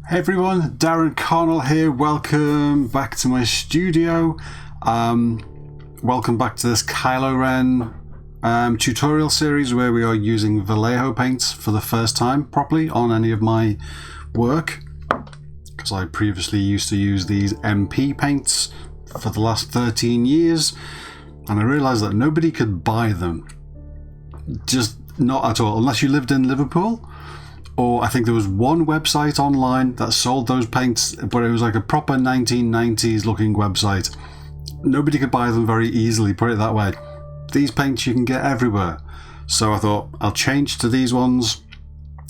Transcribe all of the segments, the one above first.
Hey everyone, Darren Connell here. Welcome back to my studio. Welcome back to this Kylo Ren tutorial series where we are using Vallejo paints for the first time properly on any of my work, because I previously used to use these MP paints for the last 13 years and I realised that nobody could buy them. Just not at all, unless you lived in Liverpool. Or I think there was one website online that sold those paints, but it was like a proper 1990s looking website. Nobody could buy them very easily, put it that way. These paints you can get everywhere. So I thought I'll change to these ones,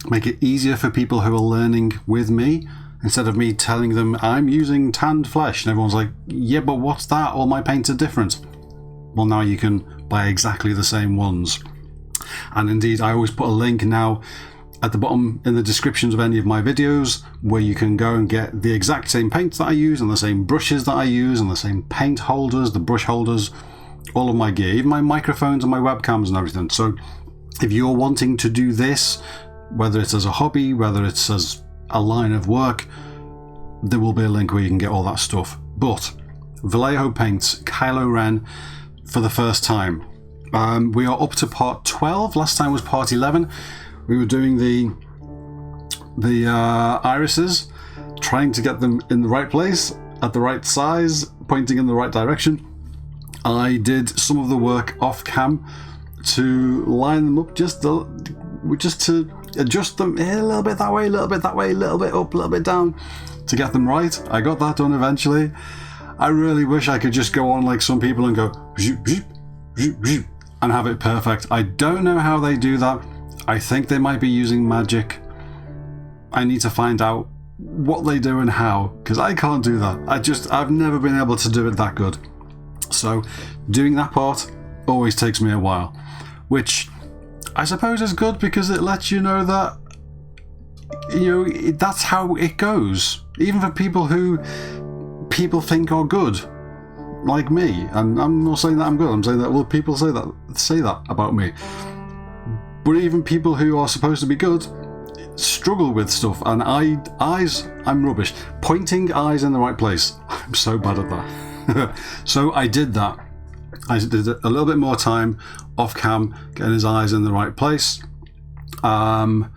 make it easier for people who are learning with me, instead of me telling them I'm using tanned flesh. And everyone's like, yeah, but what's that? All my paints are different. Well, now you can buy exactly the same ones. And indeed, I always put a link now at the bottom in the descriptions of any of my videos where you can go and get the exact same paints that I use and the same brushes that I use and the same paint holders, the brush holders, all of my gear, even my microphones and my webcams and everything. So if you're wanting to do this, whether it's as a hobby, whether it's as a line of work, there will be a link where you can get all that stuff. But Vallejo paints, Kylo Ren for the first time. We are up to part 12. Last time was part 11. We were doing the irises, trying to get them in the right place, at the right size, pointing in the right direction. I did some of the work off cam to line them up, just to adjust them a little bit that way, a little bit that way, a little bit up, a little bit down, to get them right. I got that done eventually. I really wish I could just go on like some people and go and have it perfect. I don't know how they do that. I think they might be using magic. I need to find out what they do and how, because I can't do that. I've never been able to do it that good. So doing that part always takes me a while, which I suppose is good because it lets you know that, you know, that's how it goes. Even for people who people think are good, like me. And I'm not saying that I'm good. I'm saying that, well, people say that about me. But even people who are supposed to be good struggle with stuff, and eyes, I'm rubbish. Pointing eyes in the right place, I'm so bad at that. So I did that. I did a little bit more time off cam, getting his eyes in the right place. I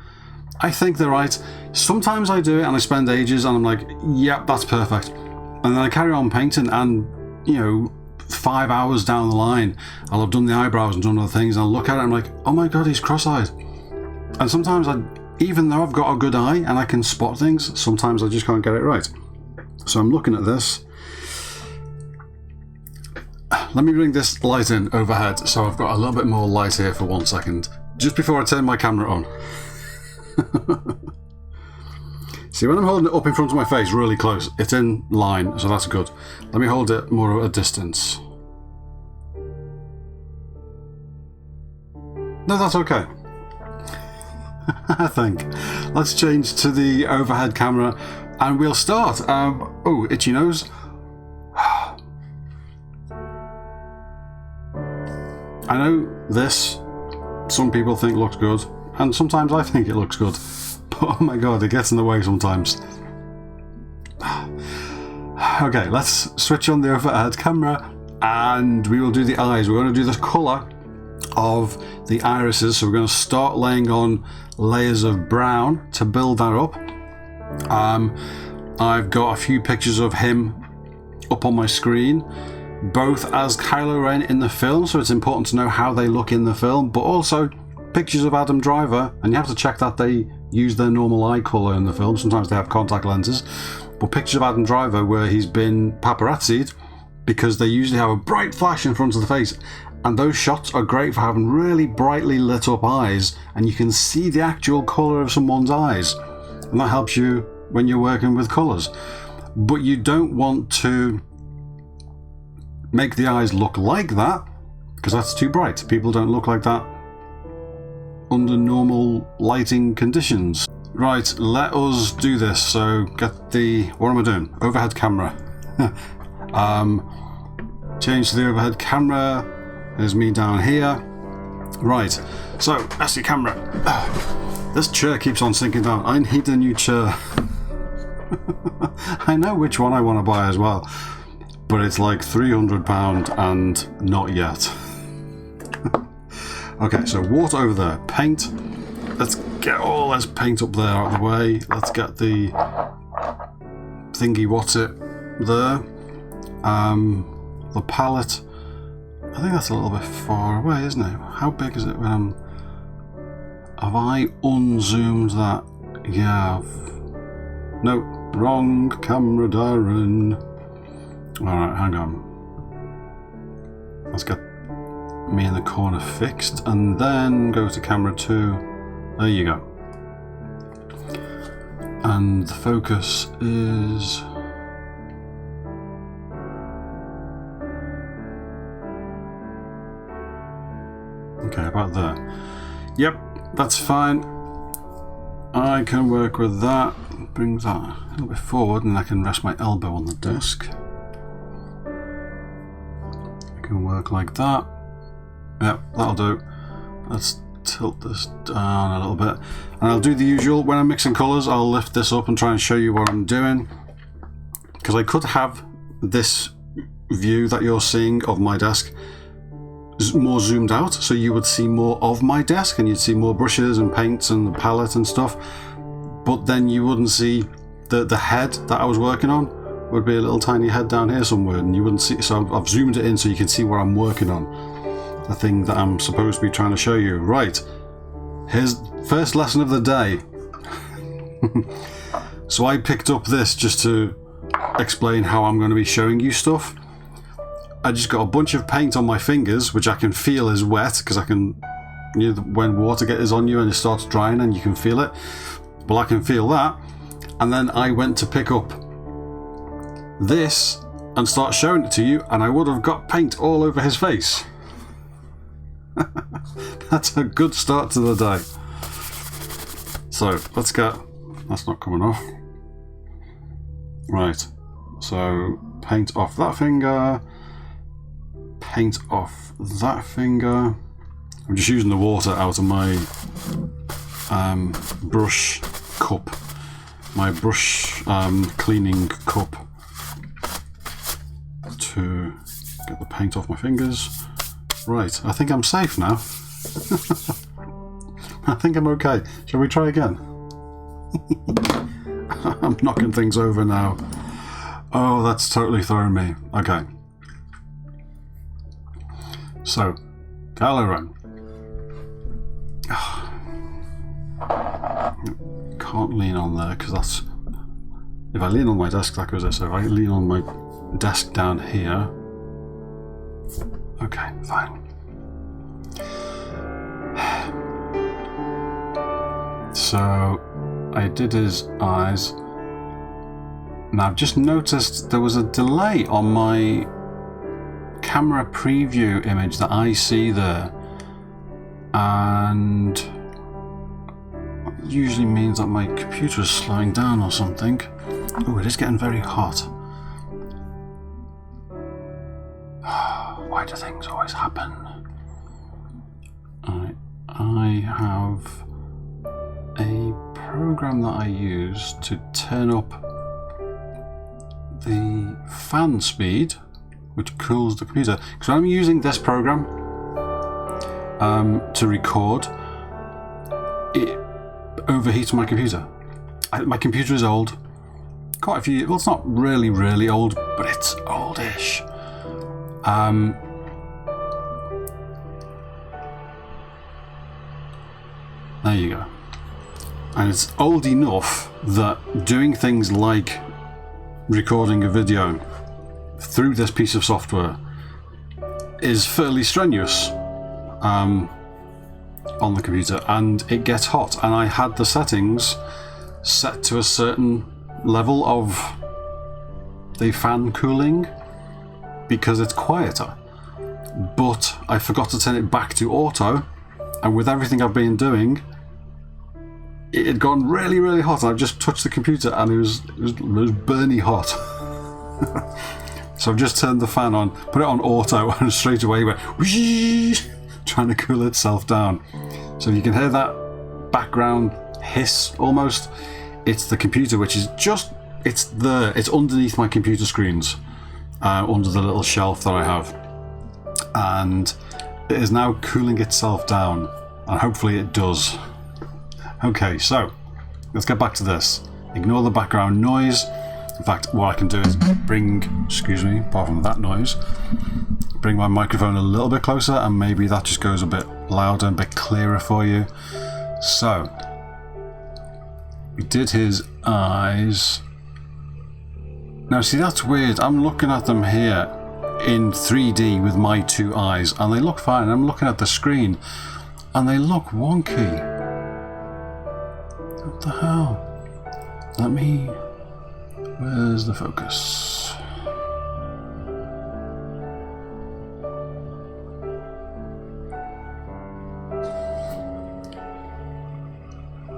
think they're right. Sometimes I do it and I spend ages and I'm like, yep, that's perfect. And then I carry on painting and, you know, 5 hours down the line, I'll have done the eyebrows and done other things, and I'll look at it and I'm like, oh my god, he's cross-eyed. And sometimes even though I've got a good eye and I can spot things, sometimes I just can't get it right. So I'm looking at this. Let me bring this light in overhead so I've got a little bit more light here for 1 second, just before I turn my camera on. See, when I'm holding it up in front of my face really close, it's in line, so that's good. Let me hold it more at a distance. No, that's okay. I think. Let's change to the overhead camera and we'll start. Oh, itchy nose. I know this, some people think looks good, and sometimes I think it looks good. Oh my god, it gets in the way sometimes. Okay, let's switch on the overhead camera and we will do the eyes. We're going to do the colour of the irises, so we're going to start laying on layers of brown to build that up. I've got a few pictures of him up on my screen, both as Kylo Ren in the film, so it's important to know how they look in the film, but also pictures of Adam Driver, and you have to check that they use their normal eye colour in the film. Sometimes they have contact lenses, but pictures of Adam Driver where he's been paparazzi'd, because they usually have a bright flash in front of the face, and those shots are great for having really brightly lit up eyes and you can see the actual colour of someone's eyes, and that helps you when you're working with colours. But you don't want to make the eyes look like that, because that's too bright. People don't look like that under normal lighting conditions. Right, let us do this. So get the, what am I doing? Overhead camera. Change to the overhead camera. There's me down here. Right, so that's the camera. This chair keeps on sinking down. I need a new chair. I know which one I want to buy as well, but it's like £300 and not yet. Okay, so water over there, paint. Let's get all this paint up there out of the way. Let's get the thingy, what's it, there. The palette. I think that's a little bit far away, isn't it? How big is it when I'm... Have I unzoomed that? Yeah. No, wrong camera, Darren. Alright, hang on. Let's get me in the corner fixed and then go to camera 2. There you go. And the focus is... Okay, about there. Yep, that's fine. I can work with that. Bring that a little bit forward and I can rest my elbow on the desk. I can work like that. Yep, that'll do. Let's tilt this down a little bit. And I'll do the usual. When I'm mixing colours, I'll lift this up and try and show you what I'm doing. Because I could have this view that you're seeing of my desk more zoomed out, so you would see more of my desk and you'd see more brushes and paints and the palette and stuff, but then you wouldn't see the head that I was working on. Would be a little tiny head down here somewhere and you wouldn't see, so I've zoomed it in so you can see what I'm working on, the thing that I'm supposed to be trying to show you. Right, here's first lesson of the day. So I picked up this just to explain how I'm going to be showing you stuff. I just got a bunch of paint on my fingers, which I can feel is wet because I can, you know, when water is on you and it starts drying and you can feel it. Well, I can feel that. And then I went to pick up this and start showing it to you, and I would have got paint all over his face. That's a good start to the day. So let's get, that's not coming off. Right, so paint off that finger. Paint off that finger. I'm just using the water out of my brush cup, my brush cleaning cup, to get the paint off my fingers. Right, I think I'm safe now. I think I'm okay. Shall we try again? I'm knocking things over now. Oh, that's totally throwing me. Okay. So, Kylo Ren. Can't lean on there because that's... If I lean on my desk, that goes there. So if I lean on my desk down here... Okay, fine. So, I did his eyes. Now I've just noticed there was a delay on my camera preview image that I see there, and it usually means that my computer is slowing down or something. Oh, it is getting very hot. Why do things always happen? I have a program that I use to turn up the fan speed, which cools the computer. Because I'm using this program to record, it overheats my computer. My computer is old. Quite a few, well, it's not really, really old, but it's oldish. There you go. And it's old enough that doing things like recording a video through this piece of software is fairly strenuous on the computer, and it gets hot, and I had the settings set to a certain level of the fan cooling because it's quieter, but I forgot to turn it back to auto, and with everything I've been doing, it had gone really, really hot. I've just touched the computer and it was burny hot. So I've just turned the fan on, put it on auto, and straight away went whoosh, trying to cool itself down. So you can hear that background hiss almost. It's the computer which is just it's there. It's underneath my computer screens, under the little shelf that I have, and it is now cooling itself down, and hopefully it does. Okay, so let's get back to this. Ignore the background noise. In fact, what I can do is bring, excuse me, apart from that noise, bring my microphone a little bit closer, and maybe that just goes a bit louder and a bit clearer for you. So, we did his eyes. Now see, that's weird. I'm looking at them here in 3D with my two eyes, and they look fine. I'm looking at the screen, and they look wonky. What the hell? Where's the focus?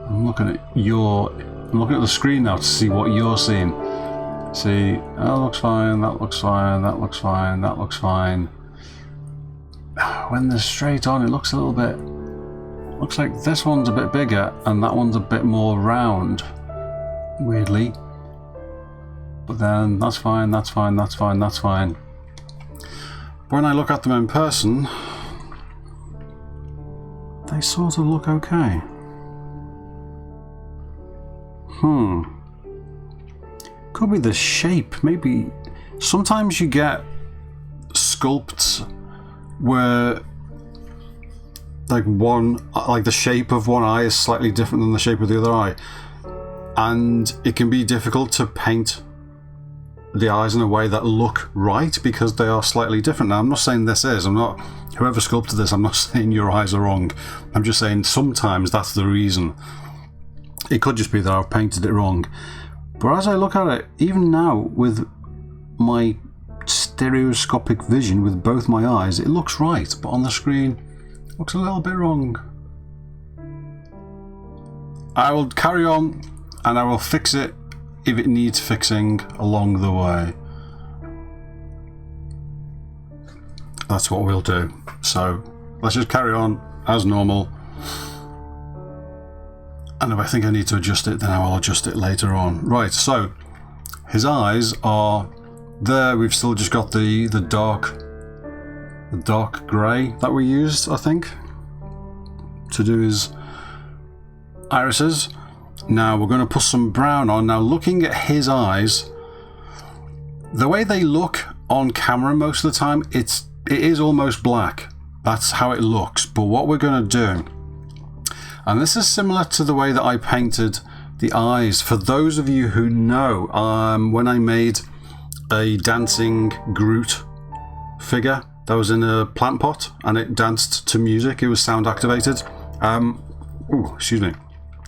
I'm looking at the screen now to see what you're seeing. See, that looks fine, that looks fine, that looks fine, that looks fine. When they're straight on, it looks a little bit, looks like this one's a bit bigger and that one's a bit more round, weirdly. But then that's fine, that's fine, that's fine, that's fine. When I look at them in person, they sort of look okay. Could be the shape. Maybe sometimes you get sculpts where like the shape of one eye is slightly different than the shape of the other eye, and it can be difficult to paint the eyes in a way that look right because they are slightly different. Now, I'm not saying this is, whoever sculpted this, I'm not saying your eyes are wrong. I'm just saying sometimes that's the reason. It could just be that I've painted it wrong. But as I look at it, even now with my stereoscopic vision with both my eyes, it looks right, but on the screen it looks a little bit wrong. I will carry on and I will fix it if it needs fixing along the way. That's what we'll do. So let's just carry on as normal. And if I think I need to adjust it, then I will adjust it later on. Right, so his eyes are there. We've still just got the dark grey that we used, I think, to do his irises. Now we're going to put some brown on. Now, looking at his eyes, the way they look on camera most of the time, it is almost black. That's how it looks. But what we're going to do, and this is similar to the way that I painted the eyes. For those of you who know, when I made a dancing Groot figure that was in a plant pot and it danced to music, it was sound activated. Excuse me.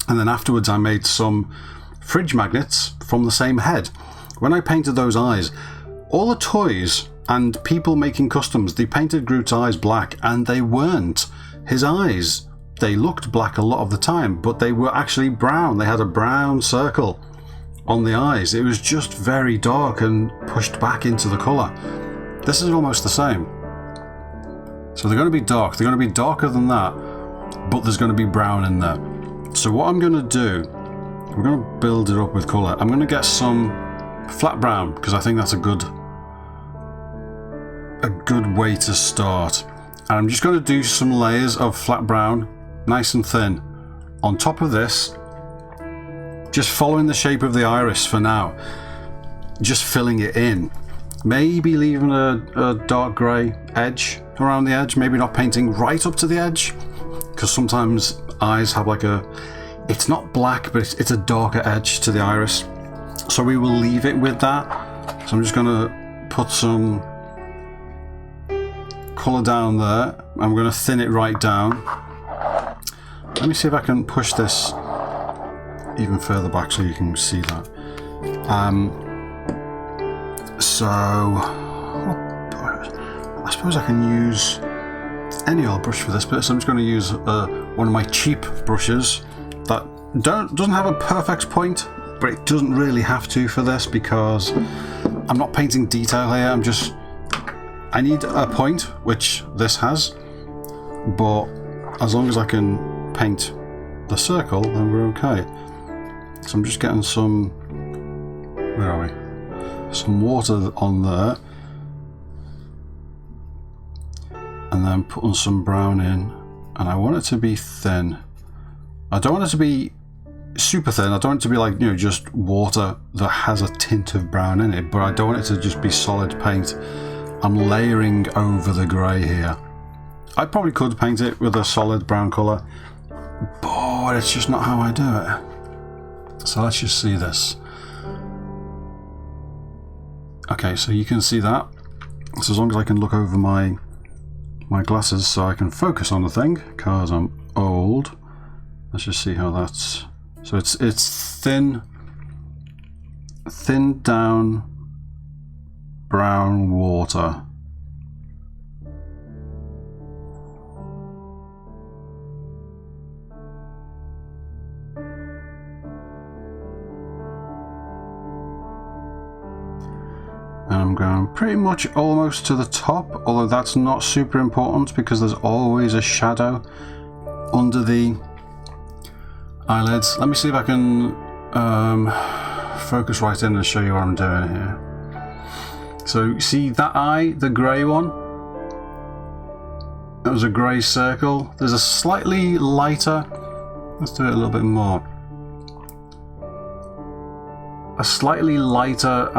And then afterwards I made some fridge magnets from the same head. When I painted those eyes, all the toys and people making customs, they painted Groot's eyes black, and they weren't. His eyes, they looked black a lot of the time, but they were actually brown. They had a brown circle on the eyes. It was just very dark and pushed back into the colour. This is almost the same. So they're going to be dark. They're going to be darker than that, but there's going to be brown in there. So what I'm going to do, we're going to build it up with colour. I'm going to get some flat brown because I think that's a good way to start. And I'm just going to do some layers of flat brown, nice and thin, on top of this, just following the shape of the iris for now, just filling it in, maybe leaving a dark grey edge around the edge, maybe not painting right up to the edge, because sometimes eyes have like it's not black, but it's a darker edge to the iris, so we will leave it with that. So I'm just going to put some colour down there. I'm going to thin it right down. Let me see if I can push this even further back so you can see that. So I suppose I can use any old brush for this bit, so I'm just going to use one of my cheap brushes that doesn't have a perfect point, but it doesn't really have to for this because I'm not painting detail here. I need a point, which this has, but as long as I can paint the circle, then we're okay. So I'm just getting some where are we? Some water on there. And then putting some brown in. And I want it to be thin. I don't want it to be super thin. I don't want it to be like, you know, just water that has a tint of brown in it, but I don't want it to just be solid paint. I'm layering over the grey here. I probably could paint it with a solid brown colour, but it's just not how I do it. So let's just see this. Okay, so you can see that. So as long as I can look over my glasses so I can focus on the thing, because I'm old. Let's just see how that's... So it's thin down brown water. And I'm going pretty much almost to the top, although that's not super important because there's always a shadow under the eyelids. Let me see if I can focus right in and show you what I'm doing here. So see that eye, the grey one? That was a grey circle. There's a slightly lighter, let's do it a little bit more. A slightly lighter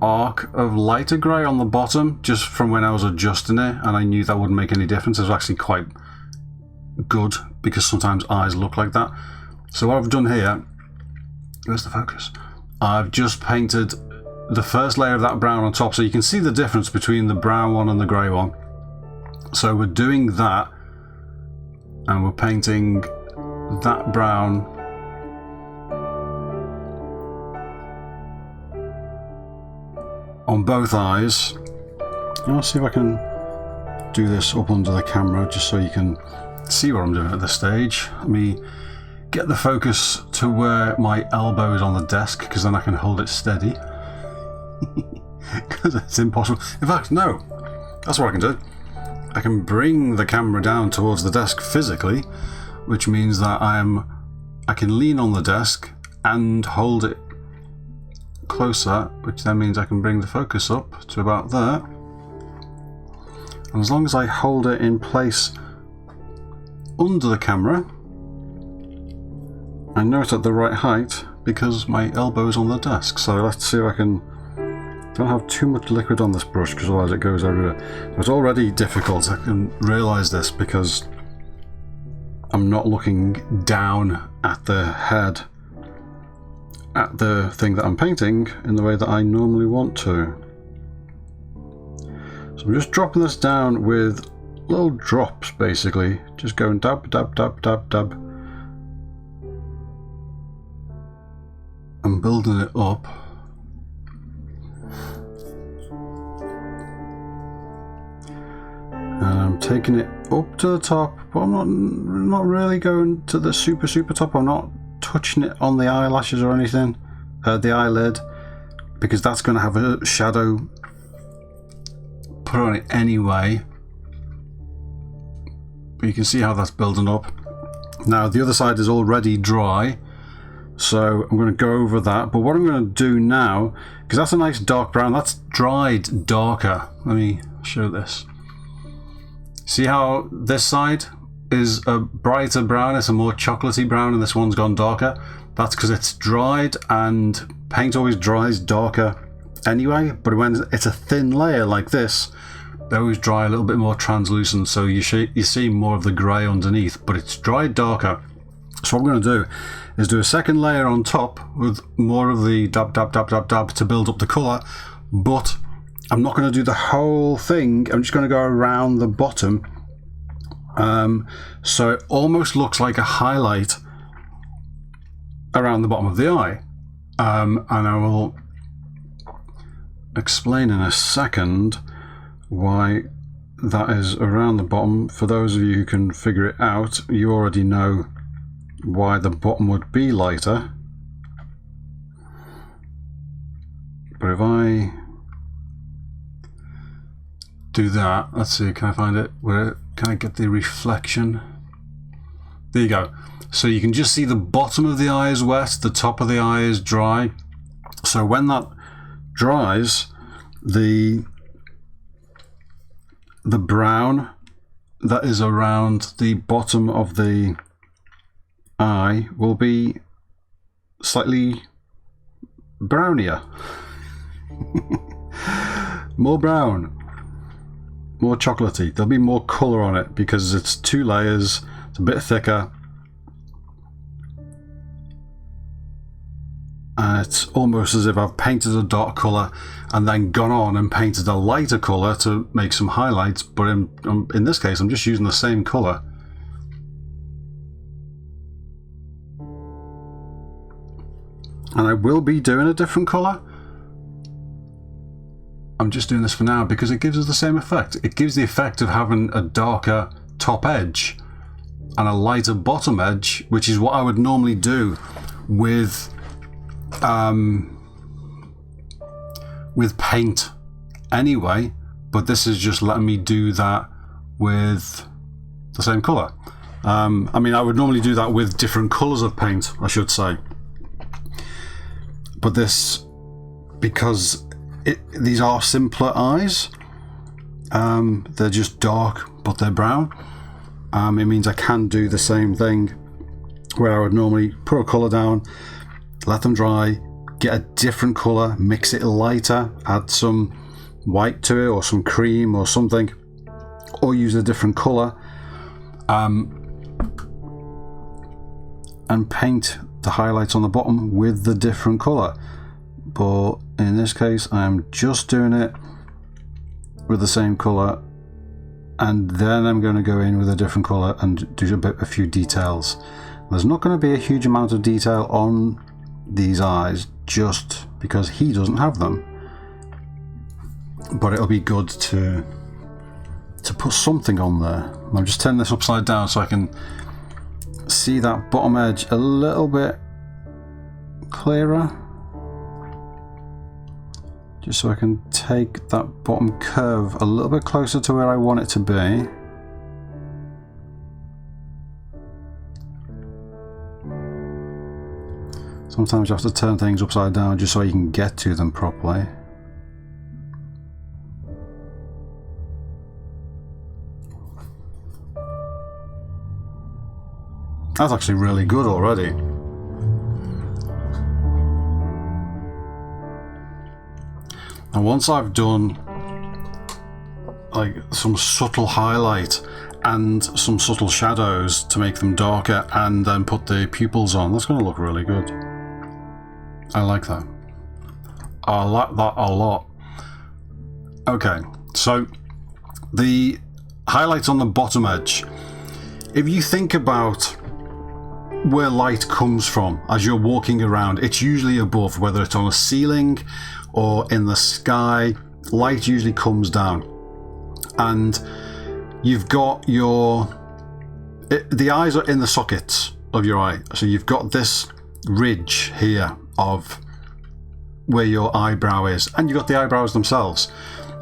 arc of lighter grey on the bottom, just from when I was adjusting it, and I knew that wouldn't make any difference. It was actually quite good because sometimes eyes look like that. So what I've done here, where's the focus? I've just painted the first layer of that brown on top, so you can see the difference between the brown one and the grey one. So we're doing that, and we're painting that brown on both eyes. I'll see if I can do this up under the camera just so you can see what I'm doing at this stage. Let me get the focus to where my elbow is on the desk, because then I can hold it steady. Because it's impossible. In fact, no, that's what I can do. I can bring the camera down towards the desk physically, which means that I can lean on the desk and hold it closer, which then means I can bring the focus up to about there. And as long as I hold it in place under the camera, I know it's at the right height because my elbow is on the desk. So let's see if I can... Don't have too much liquid on this brush because otherwise it goes everywhere. So it's already difficult. I can realise this because I'm not looking down at the head, at the thing that I'm painting in the way that I normally want to. So I'm just dropping this down with little drops, basically. Just going dab, dab, dab, dab, dab. I'm building it up. And I'm taking it up to the top, but I'm not really going to the super top. I'm not touching it on the eyelashes or anything, the eyelid, because that's going to have a shadow put on it anyway. But you can see how that's building up. Now the other side is already dry, so I'm going to go over that. But what I'm going to do now, because that's a nice dark brown, that's dried darker. Let me show this. See how this side is a brighter brown, it's a more chocolatey brown, and this one's gone darker? That's because it's dried, and paint always dries darker anyway, but when it's a thin layer like this, they always dry a little bit more translucent, so you see more of the grey underneath, but it's dried darker. So what I'm going to do is do a second layer on top with more of the dab, dab, dab, dab, dab to build up the colour, but I'm not going to do the whole thing. I'm just going to go around the bottom, so it almost looks like a highlight around the bottom of the eye, and I will explain in a second why that is around the bottom. For those of you who can figure it out, you already know why the bottom would be lighter. But if I do that, let's see, can I find it? Where can I get the reflection? There you go. So you can just see the bottom of the eye is wet, the top of the eye is dry. So when that dries, the brown that is around the bottom of the eye will be slightly brownier. More brown, more chocolatey. There'll be more colour on it because it's 2 layers, it's a bit thicker, and it's almost as if I've painted a dark colour and then gone on and painted a lighter colour to make some highlights, but in this case I'm just using the same colour. And I will be doing a different colour. I'm just doing this for now because it gives us the same effect. It gives the effect of having a darker top edge and a lighter bottom edge, which is what I would normally do with paint anyway, but this is just letting me do that with the same colour. I mean, I would normally do that with different colours of paint, I should say. But this, because these are simpler eyes, they're just dark but they're brown, it means I can do the same thing where I would normally put a colour down, let them dry, get a different colour, mix it lighter, add some white to it or some cream or something, or use a different colour, and paint the highlights on the bottom with the different colour. But in this case I'm just doing it with the same colour, and then I'm going to go in with a different colour and do a few details. There's not going to be a huge amount of detail on these eyes just because he doesn't have them, but it'll be good to put something on there. I'm just turning this upside down so I can see that bottom edge a little bit clearer, just so I can take that bottom curve a little bit closer to where I want it to be. Sometimes you have to turn things upside down just so you can get to them properly. That's actually really good already. And once I've done like some subtle highlight and some subtle shadows to make them darker and then put the pupils on, that's going to look really good. I like that. I like that a lot. Okay, so the highlights on the bottom edge. If you think about where light comes from as you're walking around, it's usually above, whether it's on a ceiling or in the sky. Light usually comes down, and you've got the eyes are in the sockets of your eye, so you've got this ridge here of where your eyebrow is, and you've got the eyebrows themselves,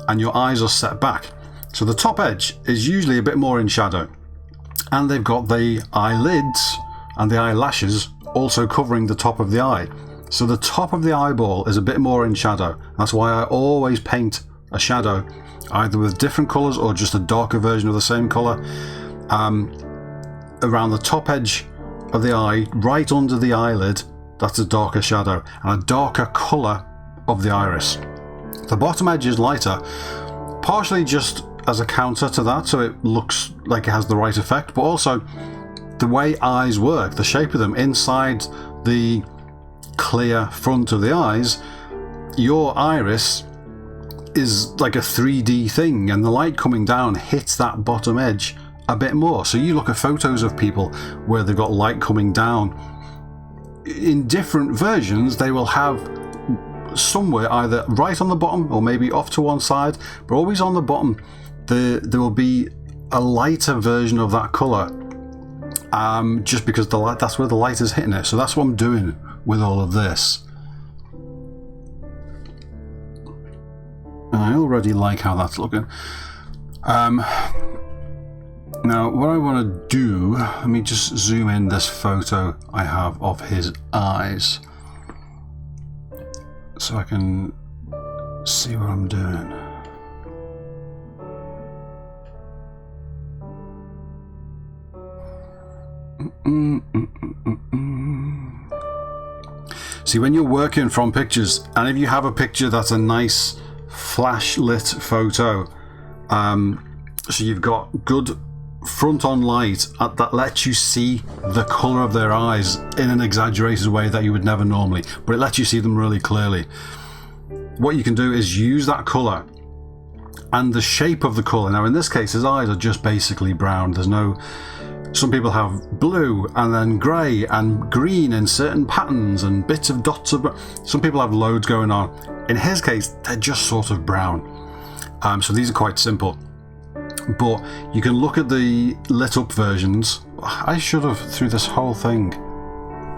and your eyes are set back, so the top edge is usually a bit more in shadow, and they've got the eyelids and the eyelashes also covering the top of the eye. So the top of the eyeball is a bit more in shadow. That's why I always paint a shadow, either with different colours or just a darker version of the same colour, around the top edge of the eye, right under the eyelid. That's a darker shadow and a darker colour of the iris. The bottom edge is lighter, partially just as a counter to that, so it looks like it has the right effect, but also the way eyes work, the shape of them inside the clear front of the eyes, your iris is like a 3D thing, and the light coming down hits that bottom edge a bit more. So you look at photos of people where they've got light coming down, in different versions they will have somewhere either right on the bottom or maybe off to one side, but always on the bottom there will be a lighter version of that colour, just because the light, that's where the light is hitting it. So that's what I'm doing with all of this. And I already like how that's looking. Now, what I want to do, let me just zoom in this photo I have of his eyes so I can see what I'm doing. See, when you're working from pictures, and if you have a picture that's a nice flash lit photo, so you've got good front on light that lets you see the colour of their eyes in an exaggerated way that you would never normally, but it lets you see them really clearly. What you can do is use that colour and the shape of the colour. Now in this case his eyes are just basically brown. There's no, some people have blue and then grey and green in certain patterns and bits of dots of, some people have loads going on. In his case they're just sort of brown. So these are quite simple. But you can look at the lit up versions. I should have, through this whole thing,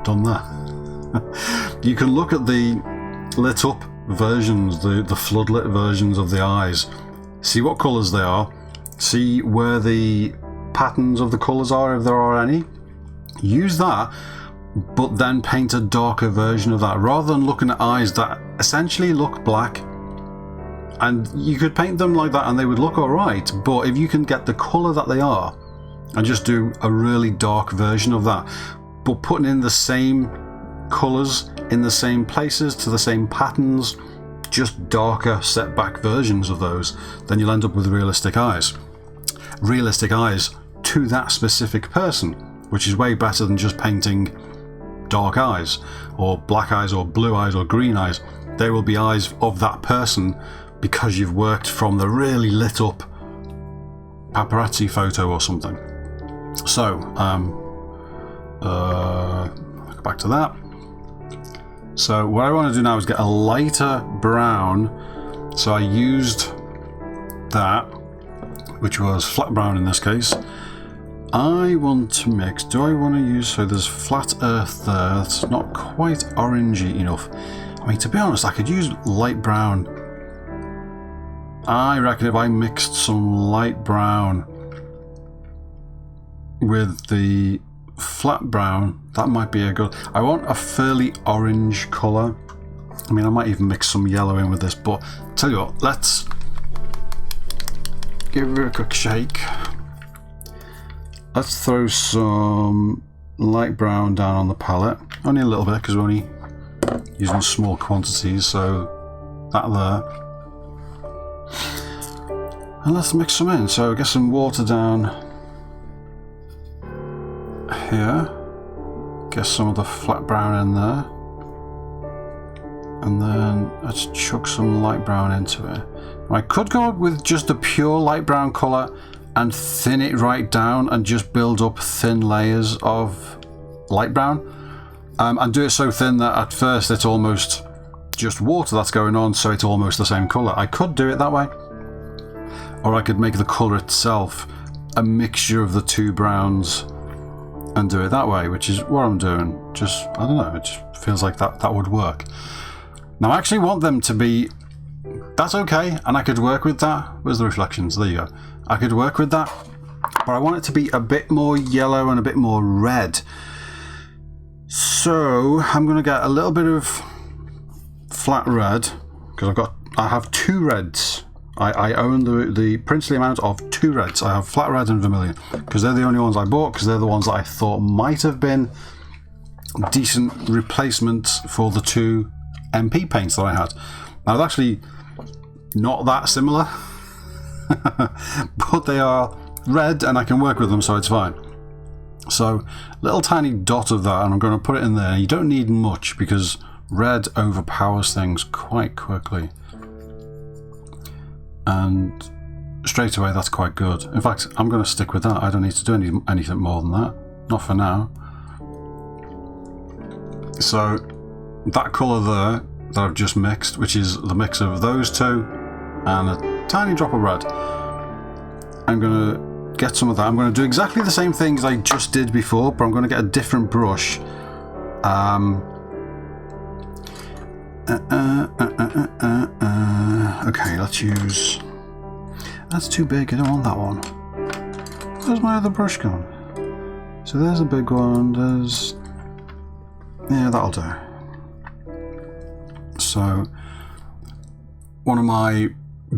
done that. You can look at the lit up versions, the floodlit versions of the eyes, see what colours they are, see where the patterns of the colours are, if there are any. Use that, but then paint a darker version of that, rather than looking at eyes that essentially look black. And you could paint them like that and they would look alright, but if you can get the colour that they are and just do a really dark version of that, but putting in the same colours in the same places to the same patterns, just darker set back versions of those, then you'll end up with realistic eyes. Realistic eyes to that specific person, which is way better than just painting dark eyes or black eyes or blue eyes or green eyes. They will be eyes of that person because you've worked from the really lit up paparazzi photo or something. So, go back to that. So what I want to do now is get a lighter brown. So I used that, which was flat brown in this case. I want to mix, do I want to use, so there's flat earth there, that's not quite orangey enough. I mean, to be honest, I could use light brown. I reckon if I mixed some light brown with the flat brown, that might be a good, I want a fairly orange colour. I mean, I might even mix some yellow in with this, but tell you what, let's give it a quick shake. Let's throw some light brown down on the palette, only a little bit because we're only using small quantities, so that there. And let's mix some in. So get some water down here, get some of the flat brown in there, and then let's chuck some light brown into it. I could go with just a pure light brown colour and thin it right down and just build up thin layers of light brown, and do it so thin that at first it's almost just water that's going on, so it's almost the same colour. I could do it that way, or I could make the colour itself a mixture of the two browns and do it that way, which is what I'm doing. Just, I don't know, it just feels like that would work. Now I actually want them to be, that's okay, and I could work with that. Where's the reflections? There you go. I could work with that, but I want it to be a bit more yellow and a bit more red. So I'm going to get a little bit of flat red, because I have two reds. I own the princely amount of two reds. I have flat red and vermilion, because they're the only ones I bought, because they're the ones that I thought might have been decent replacements for the two MP paints that I had. Now they're actually not that similar, but they are red and I can work with them, so it's fine. So little tiny dot of that, and I'm going to put it in there. You don't need much because red overpowers things quite quickly, and straight away that's quite good. In fact, I'm going to stick with that. I don't need to do anything more than that, not for now. So that colour there that I've just mixed, which is the mix of those two and a tiny drop of red, I'm going to get some of that. I'm going to do exactly the same thing as I just did before, but I'm going to get a different brush. Okay, let's use, that's too big, I don't want that one. Where's my other brush gone? So there's a big one, there's... Yeah, that'll do. So, one of my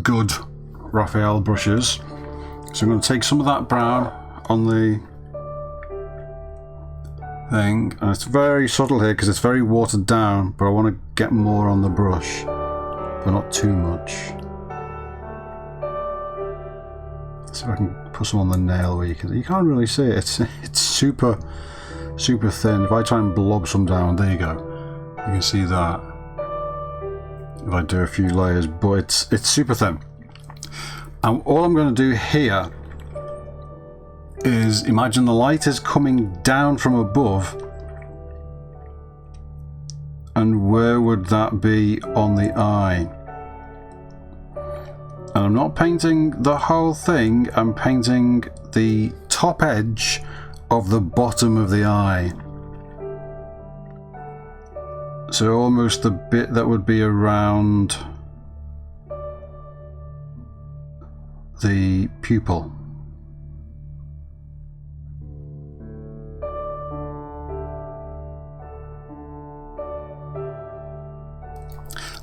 good Raphael brushes. So I'm going to take some of that brown on the thing, and it's very subtle here because it's very watered down, but I want to get more on the brush, but not too much. See if I can put some on the nail where you can't really see it. It's super thin. If I try and blob some down, there you go. You can see that. If I do a few layers, but it's super thin. And all I'm going to do here is imagine the light is coming down from above, and where would that be on the eye? And I'm not painting the whole thing, I'm painting the top edge of the bottom of the eye. So almost the bit that would be around the pupil.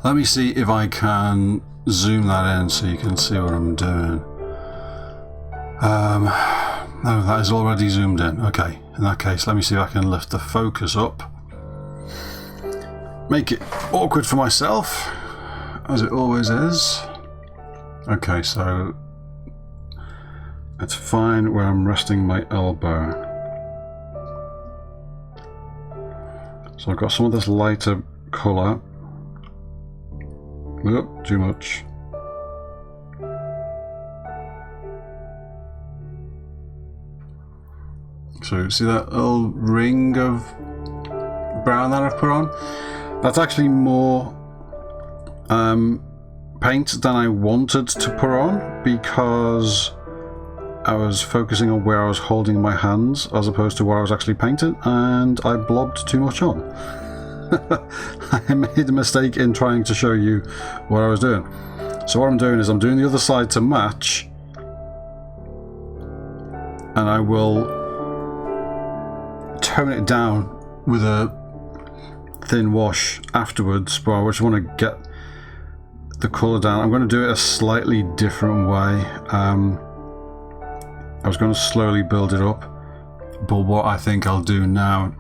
Let me see if I can zoom that in so you can see what I'm doing. No, that is already zoomed in. Okay, in that case, let me see if I can lift the focus up. Make it awkward for myself, as it always is. Okay, so it's fine where I'm resting my elbow. So I've got some of this lighter colour. Nope, too much. So see that little ring of brown that I've put on? That's actually more paint than I wanted to put on, because I was focusing on where I was holding my hands as opposed to where I was actually painting, and I blobbed too much on. I made a mistake in trying to show you what I was doing. So what I'm doing is I'm doing the other side to match, and I will tone it down with a thin wash afterwards, but I just want to get the colour down. I'm going to do it a slightly different way. I was going to slowly build it up, but what I think I'll do now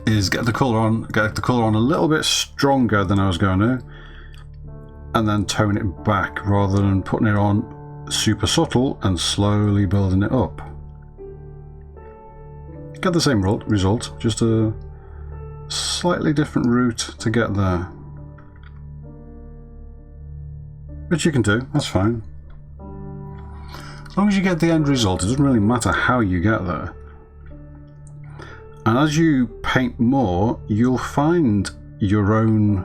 is get the colour on a little bit stronger than I was going to, and then tone it back rather than putting it on super subtle and slowly building it up. Get the same result, just a slightly different route to get there. Which you can do, that's fine. As long as you get the end result, it doesn't really matter how you get there. And as you paint more, you'll find your own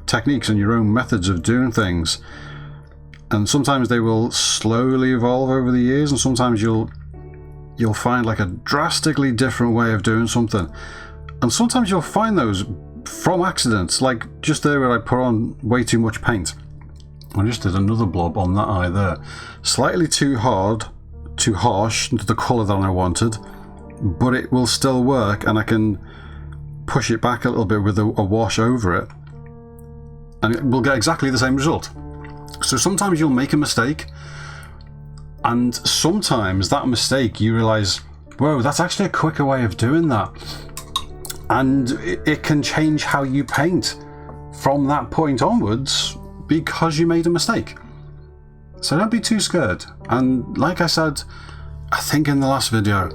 techniques and your own methods of doing things. And sometimes they will slowly evolve over the years, and sometimes you'll find like a drastically different way of doing something. And sometimes you'll find those from accidents, like just there where I put on way too much paint. I just did another blob on that eye there. Slightly too hard, too harsh, the colour that I wanted, but it will still work, and I can push it back a little bit with a wash over it, and it will get exactly the same result. So sometimes you'll make a mistake, and sometimes that mistake you realise, whoa, that's actually a quicker way of doing that. And it can change how you paint from that point onwards because you made a mistake. So don't be too scared. And like I said, I think in the last video,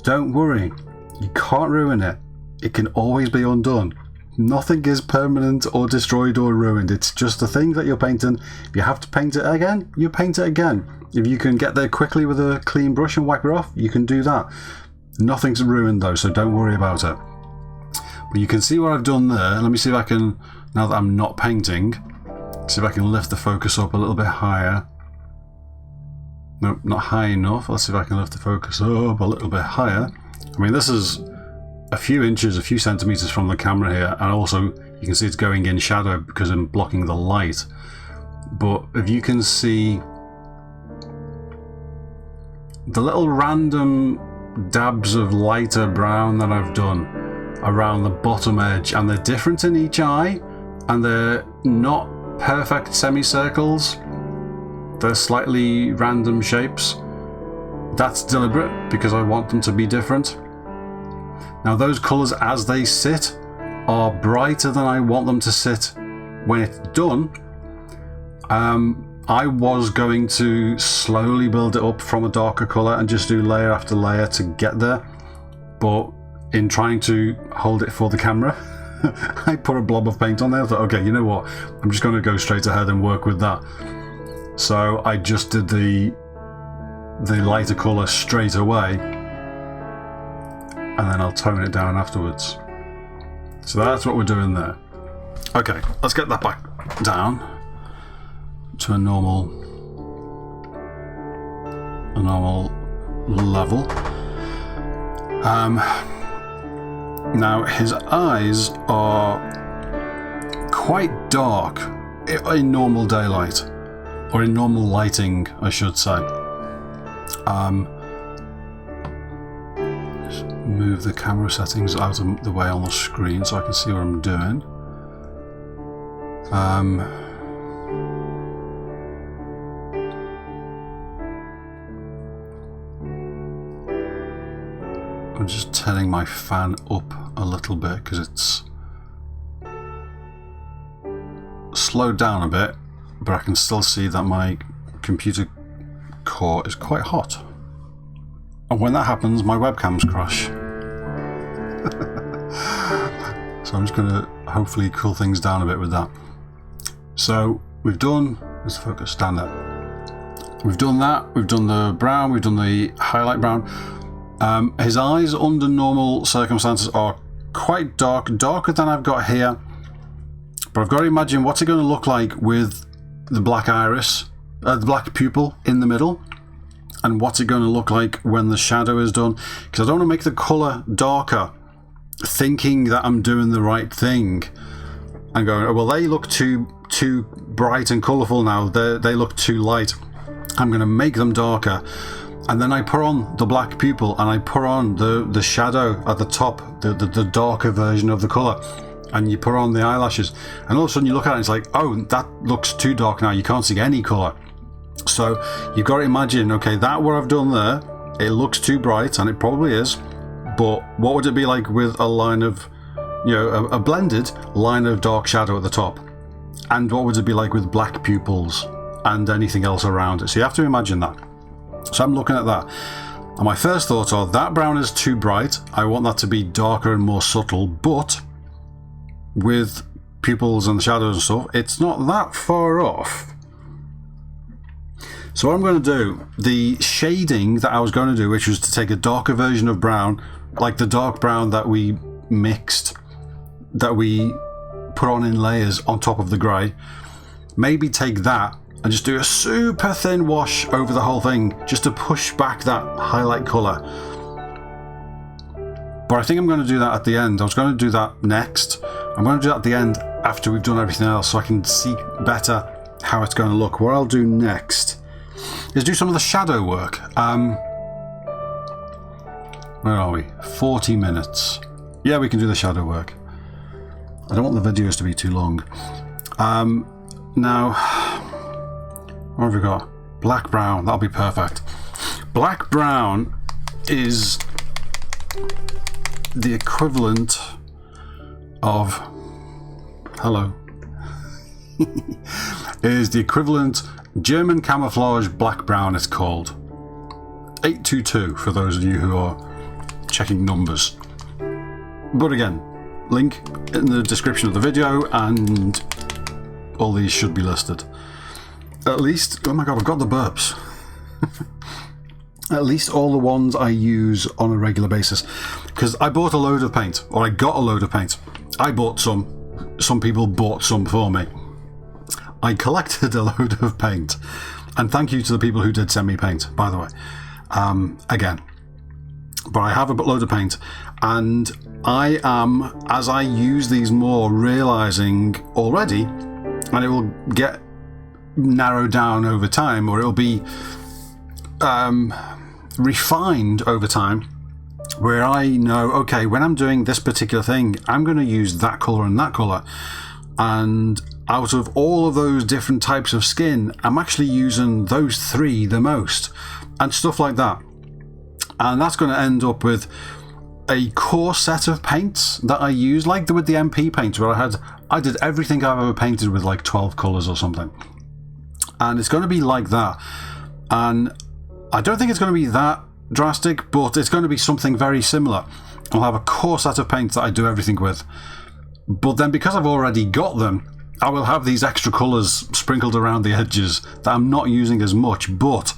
don't worry, you can't ruin it. It can always be undone. Nothing is permanent or destroyed or ruined. It's just a thing that you're painting. If you have to paint it again, you paint it again. If you can get there quickly with a clean brush and wipe it off, you can do that. Nothing's ruined though, so don't worry about it. But you can see what I've done there. Let me see if I can, now that I'm not painting, see if I can lift the focus up a little bit higher. Nope, not high enough. Let's see if I can lift the focus up a little bit higher. I mean, this is a few inches, a few centimeters from the camera here, and also you can see it's going in shadow because I'm blocking the light. But if you can see the little random dabs of lighter brown that I've done around the bottom edge, and they're different in each eye, and they're not perfect semicircles, they're slightly random shapes. That's deliberate because I want them to be different. Now those colours as they sit are brighter than I want them to sit when it's done. I was going to slowly build it up from a darker colour and just do layer after layer to get there, but in trying to hold it for the camera I put a blob of paint on there. I thought, okay, you know what, I'm just going to go straight ahead and work with that. So I just did the lighter colour straight away, and then I'll tone it down afterwards. So that's what we're doing there. Okay, let's get that back down to a normal level. Now his eyes are quite dark in normal daylight, or in normal lighting, I should say. Just move the camera settings out of the way on the screen so I can see what I'm doing. I'm just turning my fan up a little bit because it's slowed down a bit, but I can still see that my computer core is quite hot. And when that happens, my webcams crash. So I'm just going to hopefully cool things down a bit with that. So we've done, let's focus, stand there. We've done that, we've done the brown, we've done the highlight brown. His eyes under normal circumstances are quite dark, darker than I've got here, but I've got to imagine what's it going to look like with the black iris, the black pupil in the middle, and what's it going to look like when the shadow is done, because I don't want to make the colour darker thinking that I'm doing the right thing and going, oh, well, they look too bright and colourful now, they look too light, I'm going to make them darker. And then I put on the black pupil and I put on the shadow at the top, the darker version of the colour, and you put on the eyelashes, and all of a sudden you look at it and it's like, oh, that looks too dark now, you can't see any colour. So you've got to imagine, okay, that what I've done there, it looks too bright, and it probably is, but what would it be like with a line of, you know, a blended line of dark shadow at the top? And what would it be like with black pupils and anything else around it? So you have to imagine that. So I'm looking at that, and my first thoughts are that brown is too bright, I want that to be darker and more subtle, but with pupils and shadows and stuff, it's not that far off. So what I'm going to do, the shading that I was going to do, which was to take a darker version of brown, like the dark brown that we mixed, that we put on in layers on top of the grey, maybe take that and just do a super thin wash over the whole thing, just to push back that highlight colour. But I think I'm going to do that at the end. I was going to do that next. I'm going to do that at the end after we've done everything else, so I can see better how it's going to look. What I'll do next is do some of the shadow work. Where are we? 40 minutes. Yeah, we can do the shadow work. I don't want the videos to be too long. Now, what have we got? Black brown, that'll be perfect. Black brown is the equivalent of, hello, is the equivalent German camouflage black brown, it's called. 822 for those of you who are checking numbers. But again, link in the description of the video, and all these should be listed. At least, oh my god, I've got the burps. At least all the ones I use on a regular basis. Because I bought a load of paint, or I got a load of paint. I bought some people bought some for me. I collected a load of paint. And thank you to the people who did send me paint, by the way. Again. But I have a load of paint, and I am, as I use these more, realising already, and it will get narrowed down over time, or it'll be refined over time, where I know, okay, when I'm doing this particular thing, I'm going to use that colour and that colour. And out of all of those different types of skin, I'm actually using those 3 the most, and stuff like that. And that's going to end up with a core set of paints that I use, like with the MP paints, where I did everything I've ever painted with like 12 colours or something. And it's going to be like that. And I don't think it's going to be that drastic, but it's going to be something very similar. I'll have a core set of paints that I do everything with. But then because I've already got them, I will have these extra colours sprinkled around the edges that I'm not using as much, but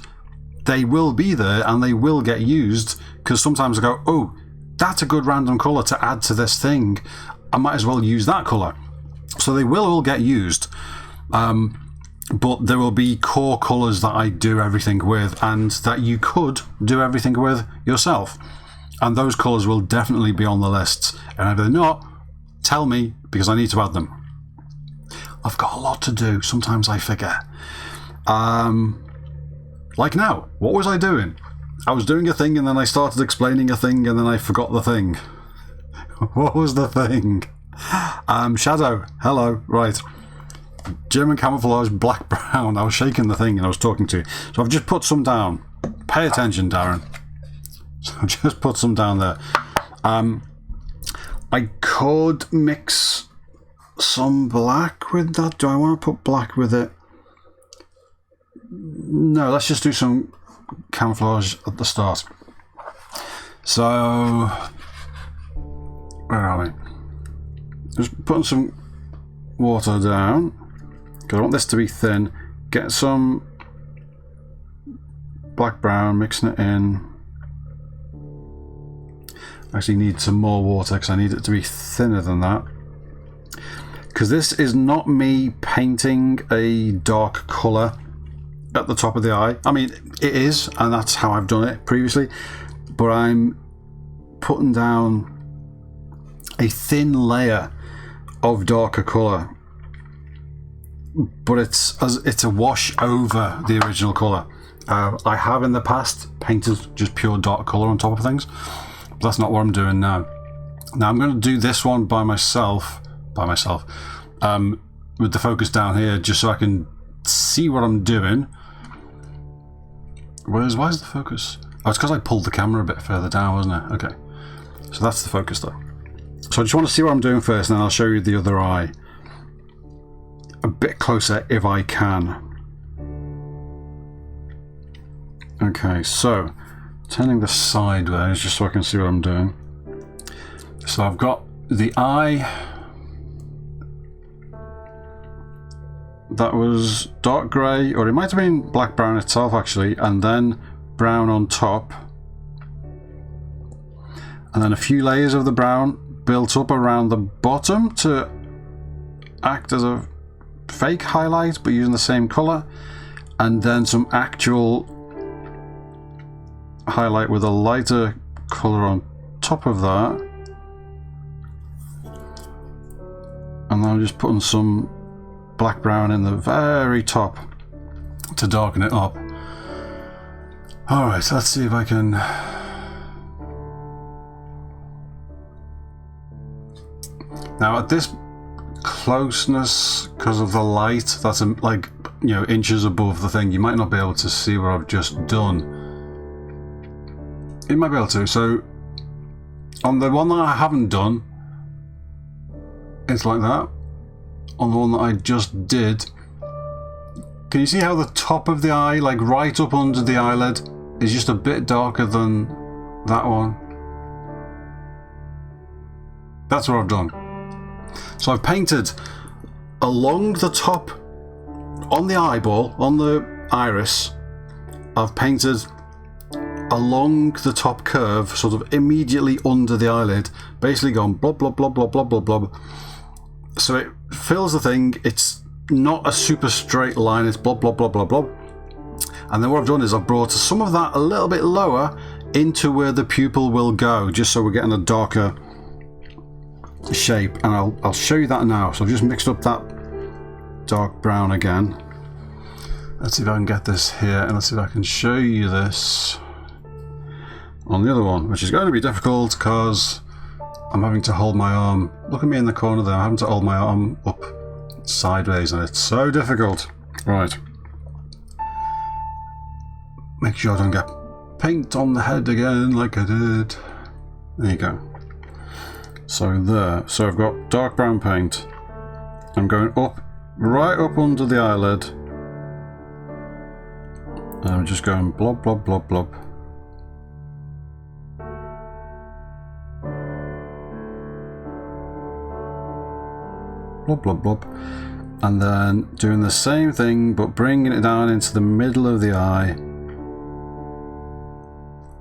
they will be there and they will get used, because sometimes I go, oh, that's a good random colour to add to this thing. I might as well use that colour. So they will all get used. But there will be core colours that I do everything with, and that you could do everything with yourself. And those colours will definitely be on the lists. And if they're not, tell me, because I need to add them. I've got a lot to do. Sometimes I forget. Like now, what was I doing? I was doing a thing and then I started explaining a thing and then I forgot the thing. What was the thing? Shadow. Hello. Right. German camouflage, black, brown. I was shaking the thing and I was talking to you. So I've just put some down. Pay attention, Darren. So I've just put some down there. I could mix some black with that. Do I want to put black with it? No, let's just do some camouflage at the start. So, where are we? Just putting some water down, because I want this to be thin. Get some black brown, mixing it in. Actually need some more water because I need it to be thinner than that. Because this is not me painting a dark colour at the top of the eye. I mean, it is, and that's how I've done it previously, but I'm putting down a thin layer of darker colour, but it's a wash over the original colour. I have in the past painted just pure dark colour on top of things, but that's not what I'm doing now. Now I'm going to do this one by myself, with the focus down here, just so I can see what I'm doing. Why is the focus? Oh, it's because I pulled the camera a bit further down, wasn't it? Okay, so that's the focus though. So I just want to see what I'm doing first, and then I'll show you the other eye a bit closer if I can. Okay, so turning this sideways just so I can see what I'm doing. So I've got the eye that was dark grey, or it might have been black brown itself actually, and then brown on top, and then a few layers of the brown built up around the bottom to act as a fake highlight but using the same colour, and then some actual highlight with a lighter colour on top of that, and then I'm just putting some black brown in the very top to darken it up. Alright, so let's see if I can now at this closeness, because of the light that's like, you know, inches above the thing, you might not be able to see what I've just done. You might be able to. So on the one that I haven't done, it's like that. On the one that I just did, can you see how the top of the eye, like right up under the eyelid, is just a bit darker than that one? That's what I've done. So I've painted along the top, on the eyeball, on the iris, I've painted along the top curve, sort of immediately under the eyelid, basically gone blob, blob, blob, blob, blob, blob, blob. So it fills the thing. It's not a super straight line, it's blob, blob, blob, blob, blob. And then what I've done is I've brought some of that a little bit lower into where the pupil will go, just so we're getting a darker shape. And I'll show you that now. So I've just mixed up that dark brown again. Let's see if I can get this here, and let's see if I can show you this. on the other one, which is going to be difficult because I'm having to hold my arm. Look at me in the corner there. I'm having to hold my arm up sideways, and it's so difficult. Right. Make sure I don't get paint on the head again like I did. There you go. So there. So I've got dark brown paint. I'm going up, right up under the eyelid. And I'm just going blob, blob, blob, blob. Blob, blob, blob. And then doing the same thing, but bringing it down into the middle of the eye.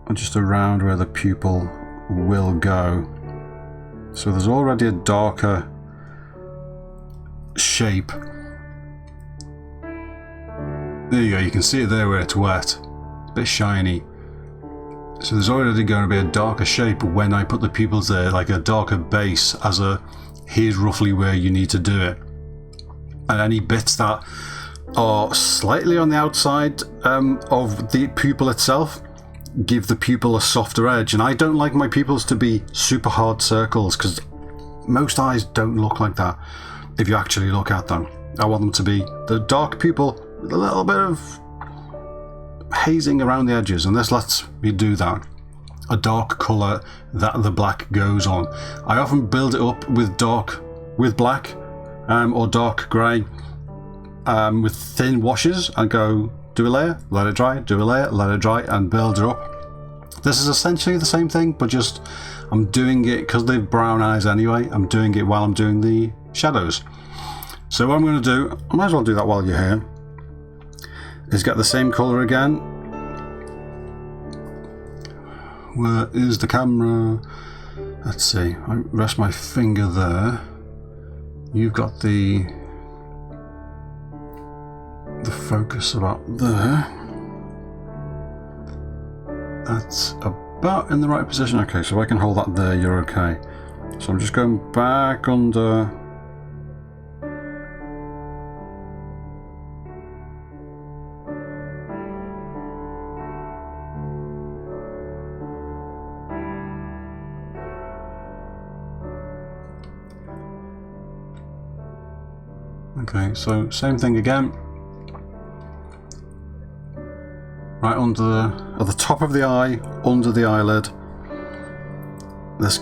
And just around where the pupil will go. So there's already a darker shape. There you go, you can see it there where it's wet. It's a bit shiny. So there's already going to be a darker shape when I put the pupils there, like a darker base as a, here's roughly where you need to do it. And any bits that are slightly on the outside of the pupil itself, give the pupil a softer edge. And I don't like my pupils to be super hard circles because most eyes don't look like that if you actually look at them. I want them to be the dark pupil with a little bit of hazing around the edges, and this lets me do that. A dark colour that the black goes on. I often build it up with black or dark grey with thin washes and go do a layer, let it dry, do a layer, let it dry, and build it up. This is essentially the same thing, but just I'm doing it because they've brown eyes anyway. I'm doing it while I'm doing the shadows. So what I'm going to do, I might as well do that while you're here, is get the same colour again. Where is the camera? Let's see, I rest my finger there. You've got the focus about there. That's about in the right position. Okay, so I can hold that there, you're okay. So I'm just going back under. Okay, so same thing again. Right under at the top of the eye, under the eyelid. This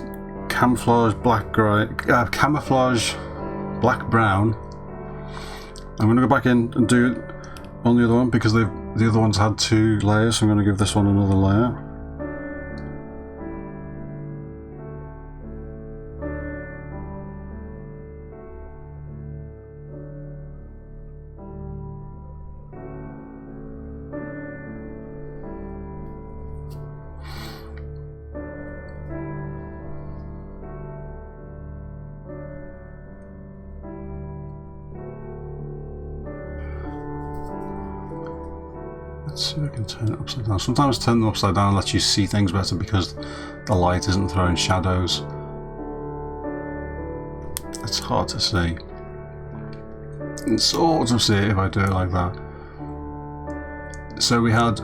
camouflage black grey, camouflage black brown. I'm going to go back in and do it on the other one because the other one's had 2 layers, so I'm going to give this one another layer. Let's see if I can turn it upside down. Sometimes turn them upside down lets you see things better because the light isn't throwing shadows. It's hard to see. You can sort of see it if I do it like that. So we had,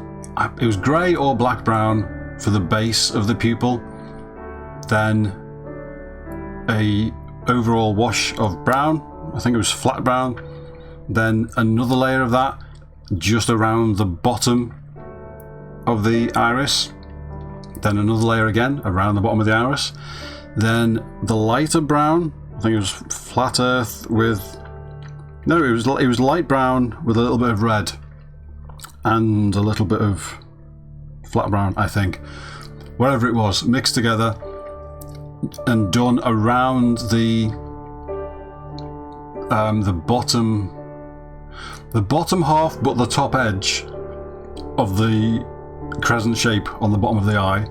it was grey or black brown for the base of the pupil, then a overall wash of brown, I think it was flat brown, then another layer of that just around the bottom of the iris, then another layer again around the bottom of the iris, then the lighter brown, I think it was flat earth with, no, it was light brown with a little bit of red and a little bit of flat brown, I think, whatever it was, mixed together and done around the bottom half, but the top edge of the crescent shape on the bottom of the eye.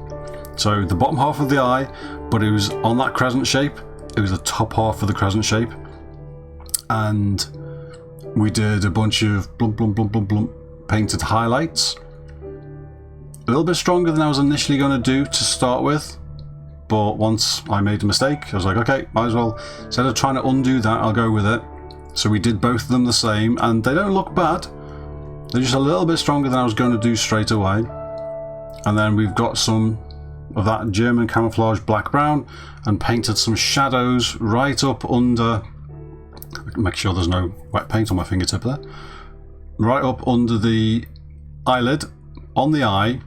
So the bottom half of the eye, but it was on that crescent shape. It was the top half of the crescent shape. And we did a bunch of blump, blump, blump, blump, blump painted highlights. A little bit stronger than I was initially going to do to start with. But once I made a mistake, I was like, okay, might as well, instead of trying to undo that, I'll go with it. So we did both of them the same, and they don't look bad. They're just a little bit stronger than I was going to do straight away. And then we've got some of that German camouflage black brown and painted some shadows right up under, make sure there's no wet paint on my fingertip there, right up under the eyelid, on the eye,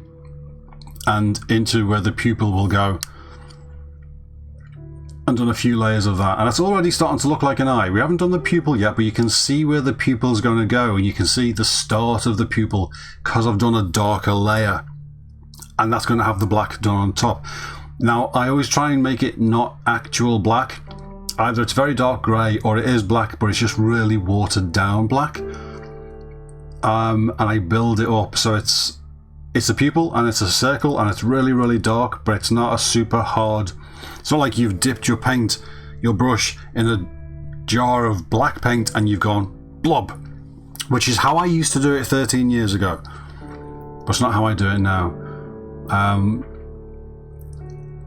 and into where the pupil will go, and done a few layers of that, and it's already starting to look like an eye. We haven't done the pupil yet, but you can see where the pupil's going to go, and you can see the start of the pupil because I've done a darker layer, and that's going to have the black done on top. Now I always try and make it not actual black. Either it's very dark grey or it is black, but it's just really watered down black. And I build it up so it's a pupil and it's a circle and it's really, really dark, but it's not a super hard. It's not like you've dipped your paint, your brush, in a jar of black paint and you've gone blob, which is how I used to do it 13 years ago. But it's not how I do it now.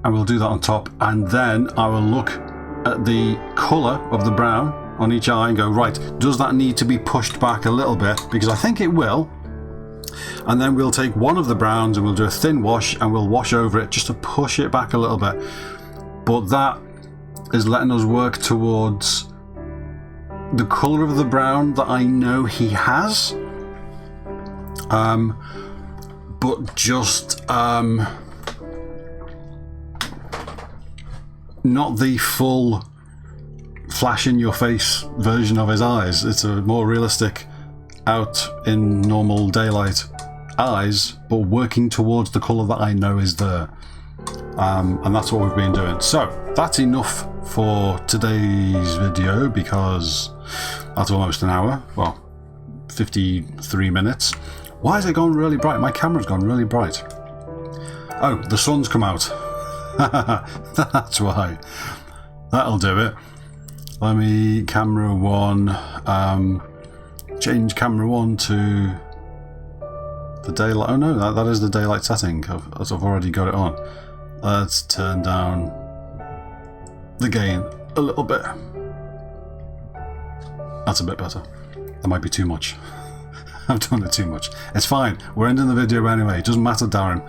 And we'll do that on top, and then I will look at the colour of the brown on each eye and go, right, does that need to be pushed back a little bit? Because I think it will. And then we'll take one of the browns and we'll do a thin wash and we'll wash over it just to push it back a little bit. But that is letting us work towards the colour of the brown that I know he has. But just not the full flash in your face version of his eyes. It's a more realistic, out in normal daylight eyes, but working towards the colour that I know is there. And that's what we've been doing. So that's enough for today's video, because that's almost an hour. Well, 53 minutes. Why has it gone really bright? My camera's gone really bright. Oh, the sun's come out. That's why. That'll do it. Let me camera one, change camera one to the daylight. Oh no, that is the daylight setting, as I've already got it on. Let's turn down the gain a little bit. That's a bit better. That might be too much. I've done it too much. It's fine. We're ending the video anyway. It doesn't matter, Darren.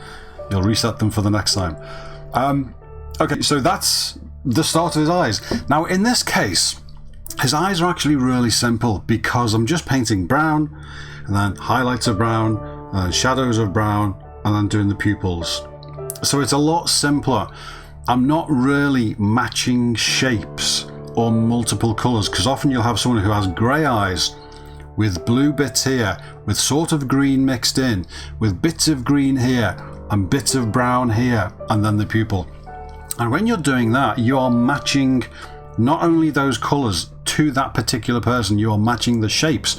You'll reset them for the next time. Okay, so that's the start of his eyes. Now, in this case, his eyes are actually really simple because I'm just painting brown, and then highlights of brown, and then shadows of brown, and then doing the pupils. So it's a lot simpler. I'm not really matching shapes or multiple colours, because often you'll have someone who has grey eyes with blue bits here, with sort of green mixed in, with bits of green here and bits of brown here, and then the pupil. And when you're doing that, you are matching not only those colours to that particular person, you are matching the shapes.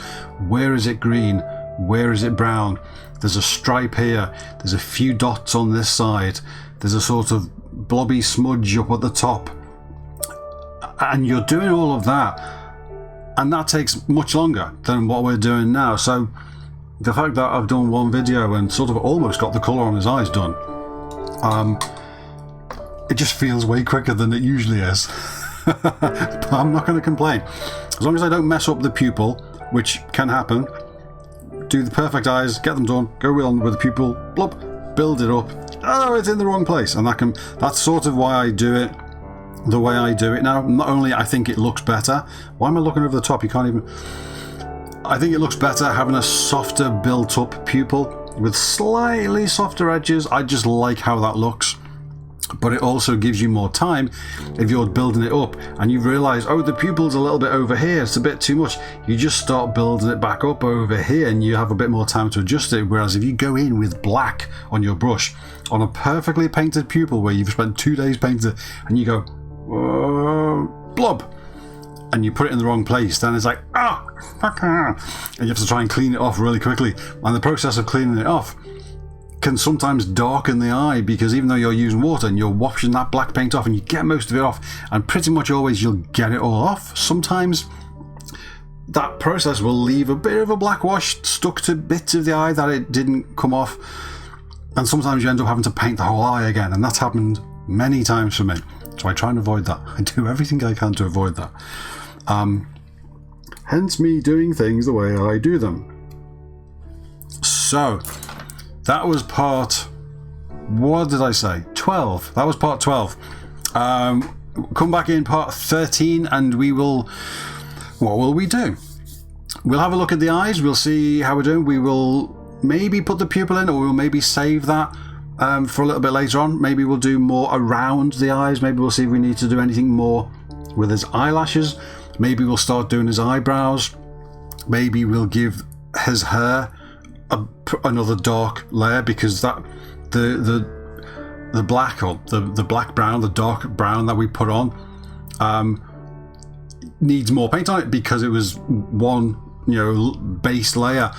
Where is it green? Where is it brown? There's a stripe here, there's a few dots on this side, there's a sort of blobby smudge up at the top. And you're doing all of that, and that takes much longer than what we're doing now. So the fact that I've done one video and sort of almost got the colour on his eyes done, it just feels way quicker than it usually is. But I'm not going to complain. As long as I don't mess up the pupil, which can happen, do the perfect eyes, get them done, go on with the pupil, blub, build it up. Oh, it's in the wrong place. And that's sort of why I do it the way I do it now. Not only I think it looks better. Why am I looking over the top? You can't even... I think it looks better having a softer built up pupil with slightly softer edges. I just like how that looks. But it also gives you more time if you're building it up and you realise, oh, the pupil's a little bit over here, it's a bit too much. You just start building it back up over here and you have a bit more time to adjust it. Whereas if you go in with black on your brush on a perfectly painted pupil where you've spent 2 days painting it and you go, blob, and you put it in the wrong place, then it's like, and you have to try and clean it off really quickly. And the process of cleaning it off can sometimes darken the eye, because even though you're using water and you're washing that black paint off and you get most of it off, and pretty much always you'll get it all off, sometimes that process will leave a bit of a black wash stuck to bits of the eye that it didn't come off, and sometimes you end up having to paint the whole eye again, and that's happened many times for me. So I try and avoid that. I do everything I can to avoid that. Hence me doing things the way I do them. So that was part, what did I say, 12. That was part 12. Come back in part 13 and we will... What will we do? We'll have a look at the eyes. We'll see how we're doing. We will maybe put the pupil in, or we'll maybe save that for a little bit later on. Maybe we'll do more around the eyes. Maybe we'll see if we need to do anything more with his eyelashes. Maybe we'll start doing his eyebrows. Maybe we'll give his hair another dark layer, because that the black, or the black brown, the dark brown that we put on needs more paint on it, because it was one, you know, base layer,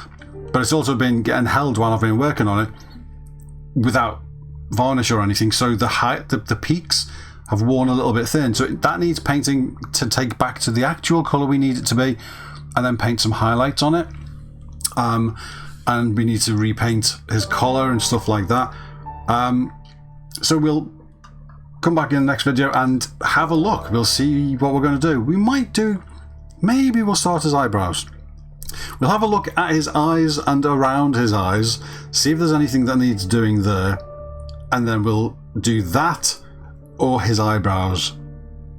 but it's also been getting held while I've been working on it without varnish or anything, so the peaks have worn a little bit thin, so that needs painting to take back to the actual colour we need it to be, and then paint some highlights on it, and we need to repaint his collar and stuff like that. So we'll come back in the next video and have a look. We'll see what we're going to do. We might do, maybe we'll start his eyebrows. We'll have a look at his eyes and around his eyes, see if there's anything that needs doing there, and then we'll do that or his eyebrows,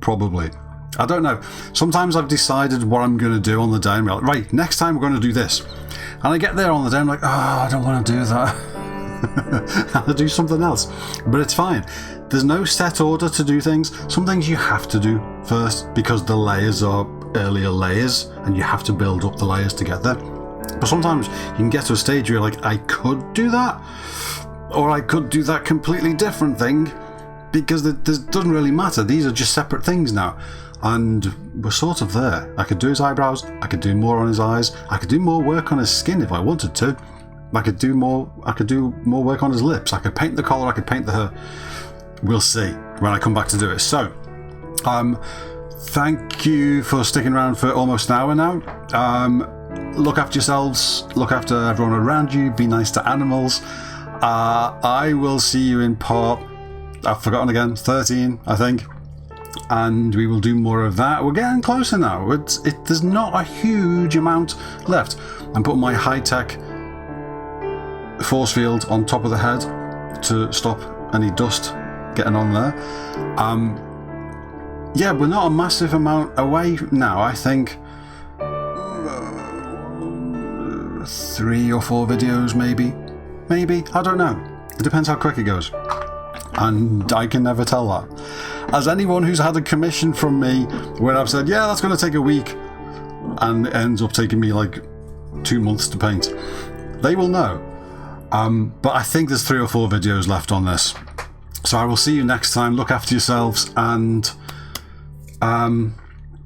probably. I don't know. Sometimes I've decided what I'm going to do on the day, and we're like, right, next time we're going to do this. And I get there on the day, I'm like, oh, I don't want to do that. I'll do something else. But it's fine. There's no set order to do things. Some things you have to do first, because the layers are earlier layers, and you have to build up the layers to get there. But sometimes you can get to a stage where you're like, I could do that, or I could do that completely different thing, because it doesn't really matter. These are just separate things now. And we're sort of there. I could do his eyebrows, I could do more on his eyes, I could do more work on his skin if I wanted to. I could do more work on his lips. I could paint the collar, I could paint the hair. We'll see when I come back to do it. So, thank you for sticking around for almost an hour now. Look after yourselves, look after everyone around you, be nice to animals. I will see you in part, I've forgotten again, 13, I think. And we will do more of that. We're getting closer now. There's not a huge amount left. I'm putting my high-tech force field on top of the head to stop any dust getting on there. Yeah, we're not a massive amount away now. I think 3 or 4 videos, maybe. I don't know. It depends how quick it goes. And I can never tell that. As anyone who's had a commission from me where I've said, yeah, that's going to take a week, and it ends up taking me like 2 months to paint, they will know. But I think there's 3 or 4 videos left on this. So I will see you next time. Look after yourselves, and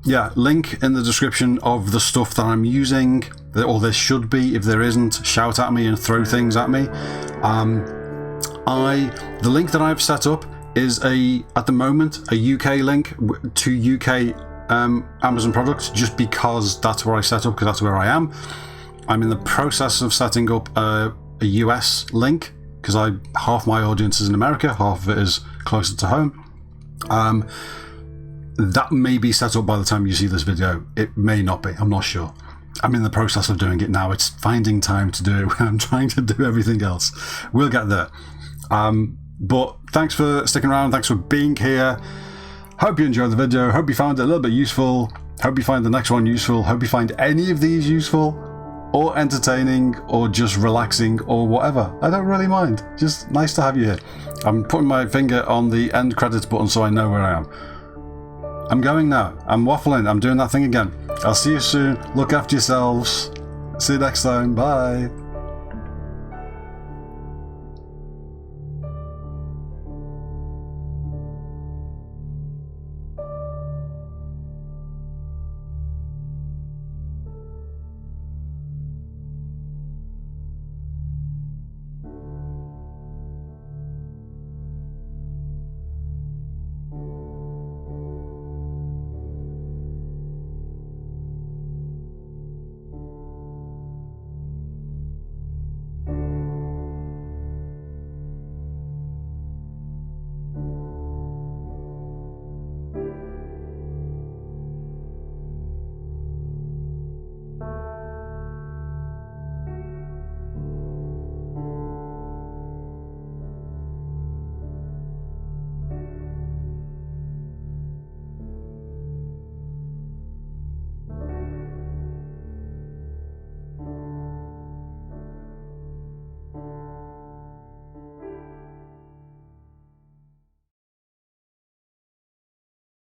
yeah, link in the description of the stuff that I'm using, or there should be. If there isn't, shout at me and throw things at me. The link that I've set up is at the moment a UK link to UK Amazon products, just because that's where I set up, because that's where I am. I'm in the process of setting up a US link, because half my audience is in America, half of it is closer to home. That may be set up by the time you see this video. It may not be, I'm not sure. I'm in the process of doing it now. It's finding time to do it when I'm trying to do everything else. We'll get there. But thanks for sticking around, thanks for being here. Hope you enjoyed the video, hope you found it a little bit useful, hope you find the next one useful, hope you find any of these useful, or entertaining, or just relaxing, or whatever. I don't really mind, just nice to have you here. I'm putting my finger on the end credits button so I know where I am. I'm going now, I'm waffling, I'm doing that thing again. I'll see you soon, look after yourselves, see you next time, bye.